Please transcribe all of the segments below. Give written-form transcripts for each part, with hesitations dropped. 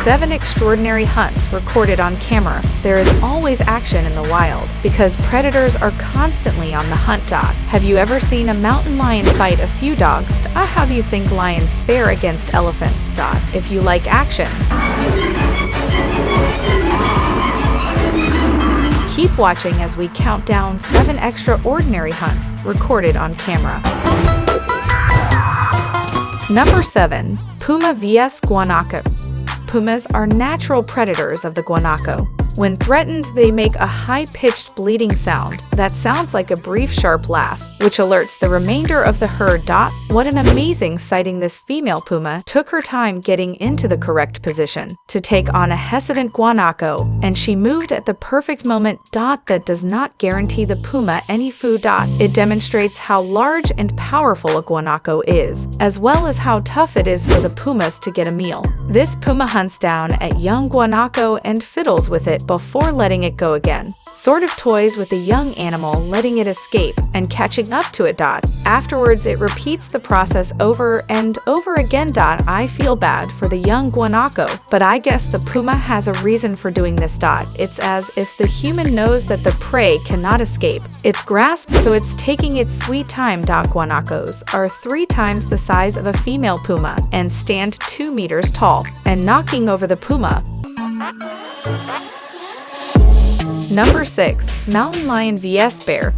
Seven extraordinary hunts recorded on camera. There is always action in the wild because predators are constantly on the hunt. Have you ever seen a mountain lion fight a few dogs? How do you think lions fare against elephants? If you like action, keep watching as we count down 7 extraordinary hunts recorded on camera. Number 7. Puma vs. Guanaco. Pumas are natural predators of the guanaco. When threatened, they make a high-pitched bleating sound that sounds like a brief, sharp laugh, which alerts the remainder of the herd. What an amazing sighting! This female puma took her time getting into the correct position to take on a hesitant guanaco, and she moved at the perfect moment. That does not guarantee the puma any food. It demonstrates how large and powerful a guanaco is, as well as how tough it is for the pumas to get a meal. This puma hunts down at young guanaco and fiddles with it before letting it go again. Sort of toys with the young animal, letting it escape and catching up to it. Afterwards, it repeats the process over and over again. I feel bad for the young guanaco, but I guess the puma has a reason for doing this. It's as if the human knows that the prey cannot escape its grasp, so it's taking its sweet time. Guanacos are 3 times the size of a female puma and stand 2 meters tall, and knocking over the puma. Number 6. Mountain lion vs. bear.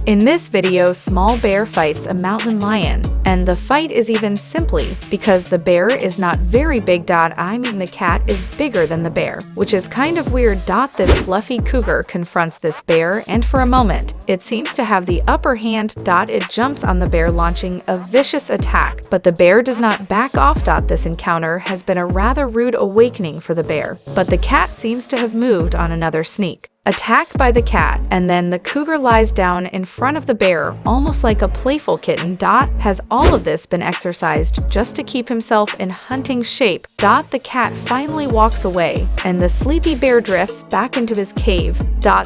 In this video, small bear fights a mountain lion, and the fight is even simply because the bear is not very big. I mean, the cat is bigger than the bear, which is kind of weird. This fluffy cougar confronts this bear, and for a moment, it seems to have the upper hand. It jumps on the bear, launching a vicious attack, but the bear does not back off. This encounter has been a rather rude awakening for the bear, but the cat seems to have moved on another sneak attack by the cat, and then the cougar lies down in front of the bear, almost like a playful kitten. Has all of this been exercised just to keep himself in hunting shape? The cat finally walks away, and the sleepy bear drifts back into his cave.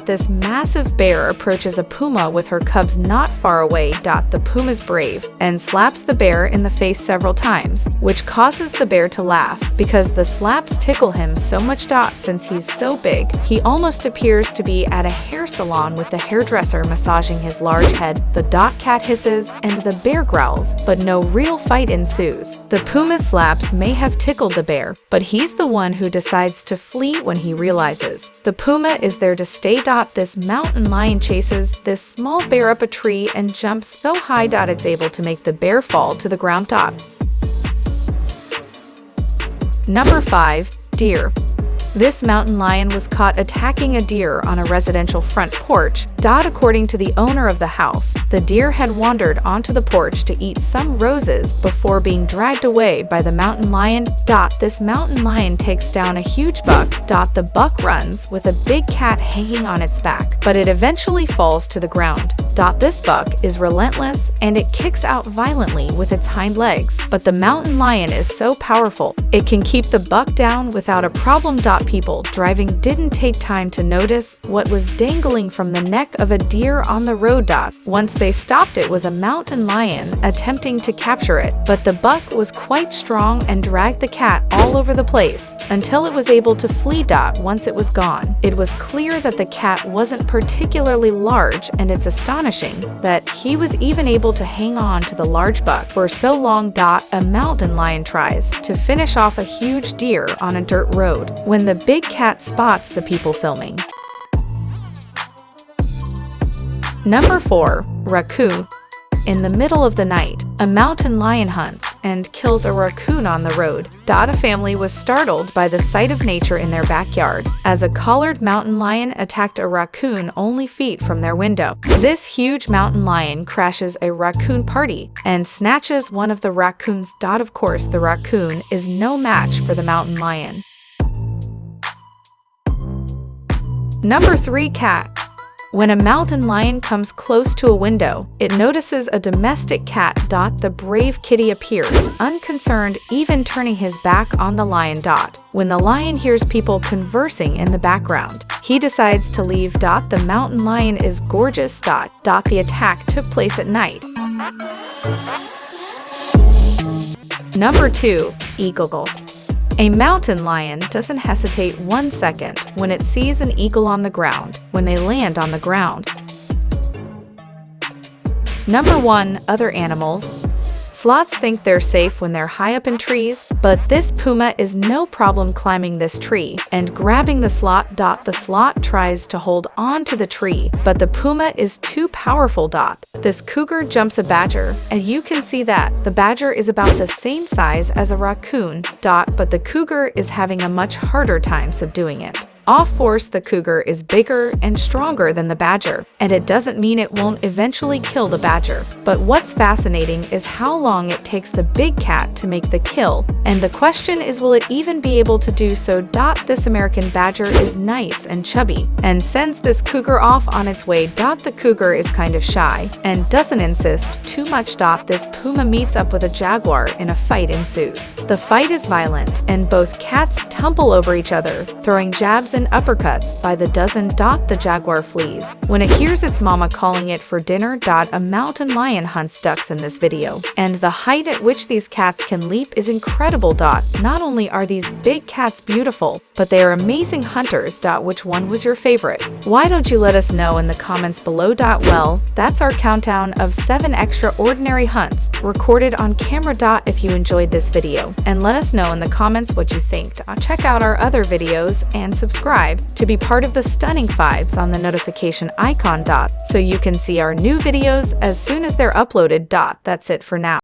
This massive bear approaches a puma with her cubs not far away. The puma's brave and slaps the bear in the face several times, which causes the bear to laugh because the slaps tickle him so much. Since he's so big, he almost appears to be at a hair salon with the hairdresser massaging his large head. The cat hisses and the bear growls, but no real fight ensues. The puma slaps may have tickled the bear, but he's the one who decides to flee when he realizes the puma is there to stay. This mountain lion chases this small bear up a tree and jumps so high it's able to make the bear fall to the ground. Number 5. Deer. This mountain lion was caught attacking a deer on a residential front porch. According to the owner of the house, the deer had wandered onto the porch to eat some roses before being dragged away by the mountain lion. This mountain lion takes down a huge buck. The buck runs with a big cat hanging on its back, but it eventually falls to the ground. This buck is relentless and it kicks out violently with its hind legs, but the mountain lion is so powerful, it can keep the buck down without a problem. People driving didn't take time to notice what was dangling from the neck of a deer on the road. Once they stopped, it was a mountain lion attempting to capture it, but the buck was quite strong and dragged the cat all over the place until it was able to flee. Once it was gone, it was clear that the cat wasn't particularly large, and it's astonishing that he was even able to hang on to the large buck for so long. A mountain lion tries to finish off a huge deer on a dirt road when the big cat spots the people filming. Number 4. Raccoon. In the middle of the night, a mountain lion hunts and kills a raccoon on the road. A family was startled by the sight of nature in their backyard as a collared mountain lion attacked a raccoon only feet from their window. This huge mountain lion crashes a raccoon party and snatches one of the raccoons. Of course, the raccoon is no match for the mountain lion. Number 3. Cat. When a mountain lion comes close to a window, it notices a domestic cat. The brave kitty appears, unconcerned, even turning his back on the lion. When the lion hears people conversing in the background, he decides to leave. The mountain lion is gorgeous. The attack took place at night. Number 2. Eagle. A mountain lion doesn't hesitate 1 second when it sees an eagle on the ground when they land on the ground. Number 1. Other animals. Sloths think they're safe when they're high up in trees, but this puma is no problem climbing this tree and grabbing the sloth. The sloth tries to hold on to the tree, but the puma is too powerful. This cougar jumps a badger, and you can see that the badger is about the same size as a raccoon. But the cougar is having a much harder time subduing it. Off force, the cougar is bigger and stronger than the badger, and it doesn't mean it won't eventually kill the badger. But what's fascinating is how long it takes the big cat to make the kill, and the question is, will it even be able to do so? This American badger is nice and chubby and sends this cougar off on its way. The cougar is kind of shy and doesn't insist too much. This puma meets up with a jaguar and a fight ensues. The fight is violent and both cats tumble over each other, throwing jabs and uppercuts by the dozen. The jaguar flees when it hears its mama calling it for dinner. A mountain lion hunts ducks in this video, and the height at which these cats can leap is incredible. Not only are these big cats beautiful, but they are amazing hunters. Which one was your favorite? Why don't you let us know in the comments below? Well, that's our countdown of 7 extraordinary hunts recorded on camera. If you enjoyed this video, and let us know in the comments what you think. Check out our other videos and subscribe to be part of the stunning 5s on the notification icon. So you can see our new videos as soon as they're uploaded. That's it for now.